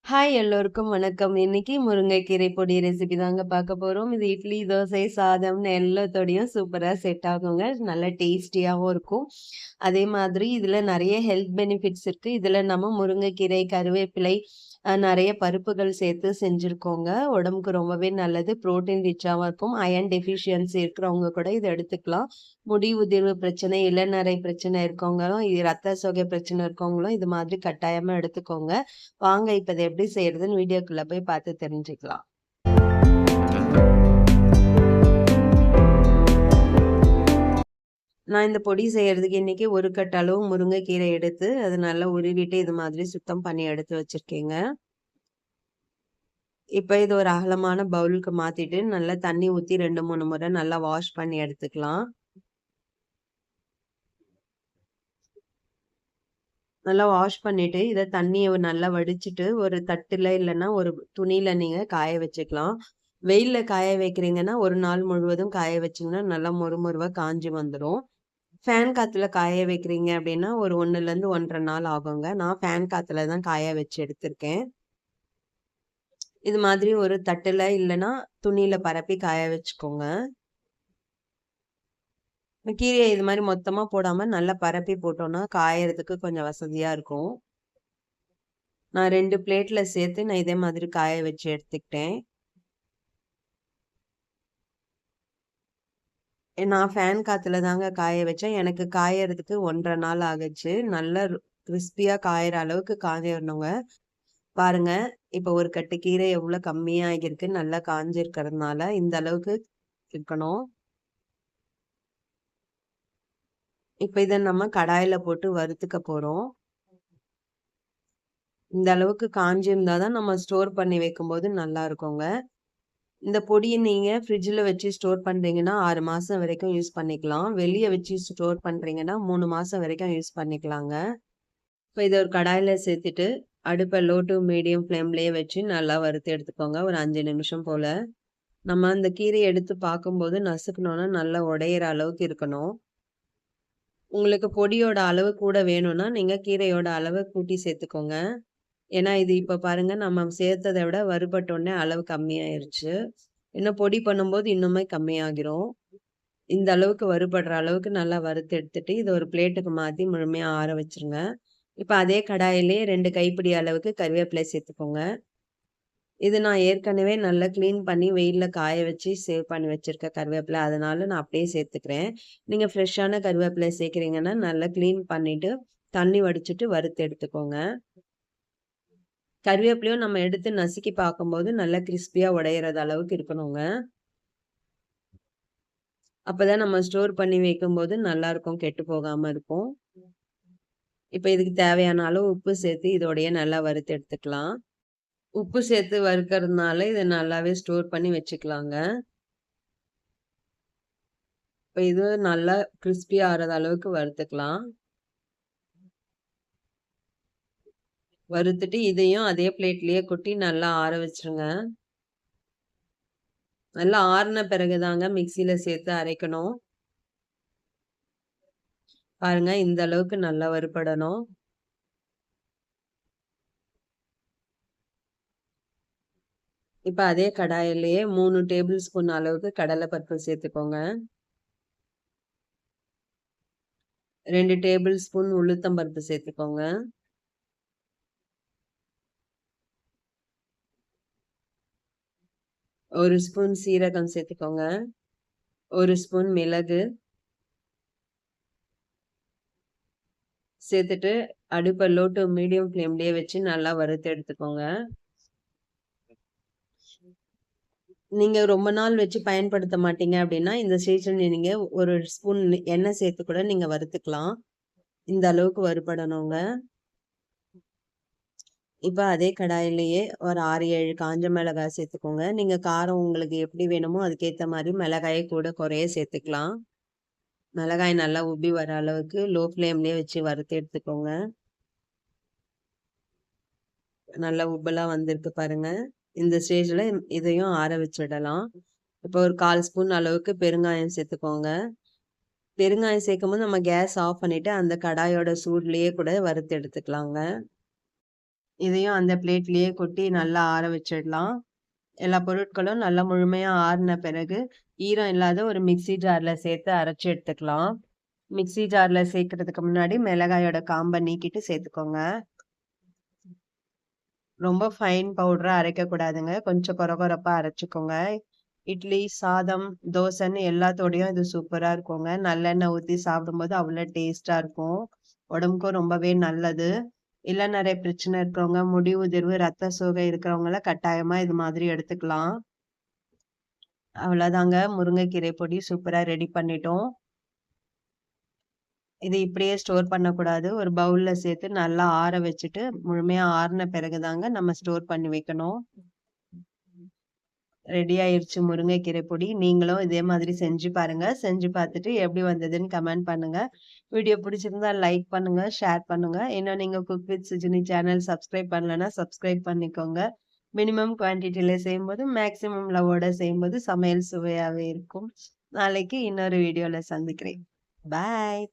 Hi எல்லோருக்கும் வணக்கம். இன்னைக்கு முருங்கைக்கீரை பொடி ரெசிபி தாங்க பார்க்க போறோம். இது இட்லி, தோசை, சாதம்னு எல்லாத்தோடையும் சூப்பரா செட் ஆகுங்க. நல்ல டேஸ்டியாவும் இருக்கும். அதே மாதிரி இதுல நெறைய ஹெல்த் பெனிஃபிட்ஸ் இருக்கு. இதுல நம்ம முருங்கைக்கீரை, கருவேப்பிலை, நெறைய பருப்புகள் சேர்த்து செஞ்சிருக்கோங்க. உடம்புக்கு ரொம்பவே நல்லது. புரோட்டீன் ரிச்சாவும் இருக்கும். அயர்ன் டெஃபிஷியன்சி இருக்கிறவங்க கூட இத எடுத்துக்கலாம். முடி உதிர்வு பிரச்சனை, இளநரை பிரச்சனை இருக்கவங்களும், ரத்த சோகை பிரச்சனை இருக்கவங்களும் இது மாதிரி கட்டாயமா எடுத்துக்கோங்க. வாங்க இப்ப இத எப்படி செய்யறதுன்னு வீடியோக்குள்ள போய் பார்த்து தெரிஞ்சுக்கலாம். நான் இந்த பொடி செய்யறதுக்கு இன்னைக்கு 1 கட் அளவு முருங்கைக்கீரை எடுத்து, அத நல்லா உருவிட்டு இது மாதிரி சுத்தம் பண்ணி எடுத்து வச்சிருக்கேங்க. இப்ப இது ஒரு அகலமான பவுலுக்கு மாத்திட்டு, நல்லா தண்ணி ஊத்தி 2, 3 முறை நல்லா வாஷ் பண்ணி எடுத்துக்கலாம். நல்லா வாஷ் பண்ணிட்டு, இத தண்ணிய நல்லா வடிச்சுட்டு, ஒரு தட்டுல இல்லன்னா ஒரு துணியில நீங்க காய வச்சுக்கலாம். வெயில்ல காய வைக்கிறீங்கன்னா, ஒரு நாள் முழுவதும் காய வச்சீங்கன்னா, நல்லா மொறுமொறுவா காஞ்சு வந்துரும். ஃபேன் காத்துல காய வைக்கிறீங்க அப்படின்னா, ஒரு 1லேருந்து 1 1/2 நாள் ஆகுங்க. நான் ஃபேன் காத்துல தான் காய வச்சு எடுத்திருக்கேன். இது மாதிரி ஒரு தட்டுல இல்லன்னா, துணியில பரப்பி காய வச்சுக்கோங்க. கீரைய இது மாரி மொத்தமா போடாம, நல்லா பரப்பி போட்டோம்னா, காயறதுக்கு கொஞ்சம் வசதியா இருக்கும். நான் 2 பிளேட்ல சேர்த்து நான் இதே மாதிரி காய வச்சு எடுத்துக்கிட்டேன். நான் ஃபேன் காத்துல தாங்க காய வச்சேன். எனக்கு காயறதுக்கு 1 1/2 நாள் ஆகுச்சு. நல்லா கிரிஸ்பியா காயற அளவுக்கு காயறணுங்க. பாருங்க, இப்ப ஒரு கட்டு கீரை எவ்ளோ கம்மியா ஆகியிருக்கு. நல்லா காஞ்சிருக்கிறதுனால, இந்த அளவுக்கு இருக்கணும். இப்ப இத நம்ம கடாயில போட்டு வறுத்துக்க போறோம். இந்த அளவுக்கு காஞ்சிருந்தா தான் நம்ம ஸ்டோர் பண்ணி வைக்கும்போது நல்லா இருக்குங்க. இந்த பொடிய நீங்க ஃப்ரிட்ஜ்ல வச்சு ஸ்டோர் பண்றீங்கன்னா, 6 மாசம் வரைக்கும் யூஸ் பண்ணிக்கலாம். வெளிய வச்சு ஸ்டோர் பண்றீங்கன்னா, 3 மாசம் வரைக்கும் யூஸ் பண்ணிக்கலாங்க. இப்ப இத ஒரு கடாயில சேர்த்துட்டு, அடுப்ப லோ டூ மீடியம் ஃப்ளேம்லயே வச்சு நல்லா வறுத்து எடுத்துக்கோங்க. ஒரு 5 நிமிஷம் போல. நம்ம அந்த கீரைய எடுத்து பார்க்கும்போது நசுக்குனோம்னா, நல்லா உடையிற அளவுக்கு இருக்கணும். உங்களுக்கு பொடியோட அளவு கூட வேணும்னா, நீங்க கீரையோட அளவ கூட்டி சேர்த்துக்கோங்க. ஏன்னா, இது இப்ப பாருங்க நம்ம சேர்த்தத விட வறுபட்டோனே அளவு கம்மியாயிருச்சு. இன்னும் பொடி பண்ணும்போது இன்னுமே கம்மியாகிரும். இந்த அளவுக்கு வறுபடுற அளவுக்கு நல்லா வறுத்து எடுத்துட்டு, இத ஒரு பிளேட்டுக்கு மாத்தி முழுமையா ஆற வச்சுருங்க. இப்ப அதே கடாயிலேயே 2 கைப்பிடி அளவுக்கு கருவேப்பிலை சேர்த்துக்கோங்க. இது நான் ஏற்கனவே நல்லா கிளீன் பண்ணி வெயில்ல காய வச்சு சேவ் பண்ணி வச்சிருக்க கருவேப்பிலை. அதனால நான் அப்படியே சேர்த்துக்கிறேன். நீங்க ஃப்ரெஷ்ஷான கருவேப்பிலை சேர்க்கிறீங்கன்னா, நல்லா கிளீன் பண்ணிட்டு, தண்ணி வடிச்சுட்டு வறுத்து எடுத்துக்கோங்க. கருவேப்பிலையும் நம்ம எடுத்து நசுக்கி பார்க்கும்போது நல்லா கிரிஸ்பியா உடையறது அளவுக்கு இருக்கணுங்க. அப்பதான் நம்ம ஸ்டோர் பண்ணி வைக்கும்போது நல்லாருக்கும். கெட்டு போகாம இருக்கும். இப்ப இதுக்கு தேவையான அளவு உப்பு சேர்த்து இதோடயே நல்லா வறுத்து எடுத்துக்கலாம். உப்பு சேர்த்து வறுக்கறதுனால இத நல்லாவே ஸ்டோர் பண்ணி வச்சுக்கலாங்க. இப்ப இது நல்லா கிரிஸ்பியா ஆறது அளவுக்கு வறுத்துக்கலாம். வறுத்துட்டு இதையும் அதே பிளேட்லயே கொட்டி நல்லா ஆற வச்சுருங்க. நல்லா ஆறுன பிறகு தாங்க மிக்ஸியில சேர்த்து அரைக்கணும். பாருங்க இந்த அளவுக்கு நல்லா வறுபடணும். இப்ப அதே கடாயிலேயே 3 டேபிள் ஸ்பூன் அளவுக்கு கடலை பருப்பு சேர்த்துக்கோங்க. 2 டேபிள் ஸ்பூன் உளுத்தம் பருப்பு சேர்த்துக்கோங்க. 1 ஸ்பூன் சீரகம் சேர்த்துக்கோங்க. 1 ஸ்பூன் மிளகு சேர்த்துட்டு அடுப்ப லோ டூ மீடியம் ஃப்ளேம்லயே வச்சு நல்லா வறுத்து எடுத்துக்கோங்க. நீங்க ரொம்ப நாள் வச்சு பயன்படுத்த மாட்டீங்க அப்படின்னா, இந்த ஸ்டேஜ்ல நீங்க 1 ஸ்பூன் எண்ணெய் சேர்த்து கூட நீங்க வறுத்துக்கலாம். இந்த அளவுக்கு வறுபடணுங்க. இப்ப அதே கடாயிலேயே ஒரு 6, 7 காஞ்ச மிளகாய் சேர்த்துக்கோங்க. நீங்க காரம் உங்களுக்கு எப்படி வேணுமோ அதுக்கேத்த மாரி மிளகாய கூட குறைய சேர்த்துக்கலாம். மிளகாய் நல்லா உப்பி வர அளவுக்கு லோ ஃப்ளேம்லயே வச்சு வறுத்து எடுத்துக்கோங்க. நல்லா உப்பலா வந்திருக்கு பாருங்க. இந்த ஸ்டேஜ்ல இதையும் ஆற வச்சுடலாம். இப்போ ஒரு 1/4 ஸ்பூன் அளவுக்கு பெருங்காயம் சேர்த்துக்கோங்க. பெருங்காயம் சேர்க்கும்போது நம்ம கேஸ் ஆஃப் பண்ணிட்டு, அந்த கடாயோட சூட்லயே கூட வறுத்து எடுத்துக்கலாங்க. இதையும் அந்த பிளேட்லயே கொட்டி நல்லா ஆற வச்சிடலாம். எல்லா பொருட்களும் நல்லா முழுமையா ஆறுன பிறகு, ஈரம் இல்லாத ஒரு மிக்ஸி ஜார்ல சேர்த்து அரைச்சு எடுத்துக்கலாம். மிக்ஸி ஜார்ல சேர்க்கறதுக்கு முன்னாடி மிளகாயோட காம்ப நீக்கிட்டு சேர்த்துக்கோங்க. ரொம்ப ஃபைன் பவுடரா அரைக்கக்கூடாதுங்க. கொஞ்சம் கொரகொரப்பா அரைச்சுக்கோங்க. இட்லி, சாதம், தோசைன்னு எல்லாத்தோடையும் இது சூப்பரா இருக்குங்க. நல்லெண்ணெய் ஊத்தி சாப்பிடும்போது அவ்ளோ டேஸ்ட்டா இருக்கும். உடம்புக்கும் ரொம்பவே நல்லது. இளநரை பிரச்சனை இருக்கிறவங்க, முடி உதிர்வு, ரத்த சோகை இருக்கிறவங்கலாம் கட்டாயமா இது மாதிரி எடுத்துக்கலாம். அவ்வளோதாங்க. முருங்கைக்கீரை பொடி சூப்பரா ரெடி பண்ணிட்டோம். இது இப்படியே ஸ்டோர் பண்ணக்கூடாது. ஒரு பவுல்ல சேர்த்து நல்லா ஆற வச்சுட்டு, முழுமையா ஆறுன பிறகு தாங்க நம்ம ஸ்டோர் பண்ணி வைக்கணும். ரெடி ஆயிருச்சு முருங்கைக்கீரை பொடி. நீங்களும் இதே மாதிரி செஞ்சு பாருங்க. செஞ்சு பார்த்துட்டு எப்படி வந்ததுன்னு கமெண்ட் பண்ணுங்க. வீடியோ பிடிச்சிருந்தா லைக் பண்ணுங்க, ஷேர் பண்ணுங்க. இன்னும் நீங்க cook with Sujini channel subscribe பண்ணலன்னா சப்ஸ்கிரைப் பண்ணிக்கோங்க. மினிமம் குவான்டிட்டில செய்யும்போது, மேக்ஸிமம் லவ்வோட செய்யும்போது சமையல் சுவையாவே இருக்கும். நாளைக்கு இன்னொரு வீடியோல சந்திக்கிறேன். பாய்.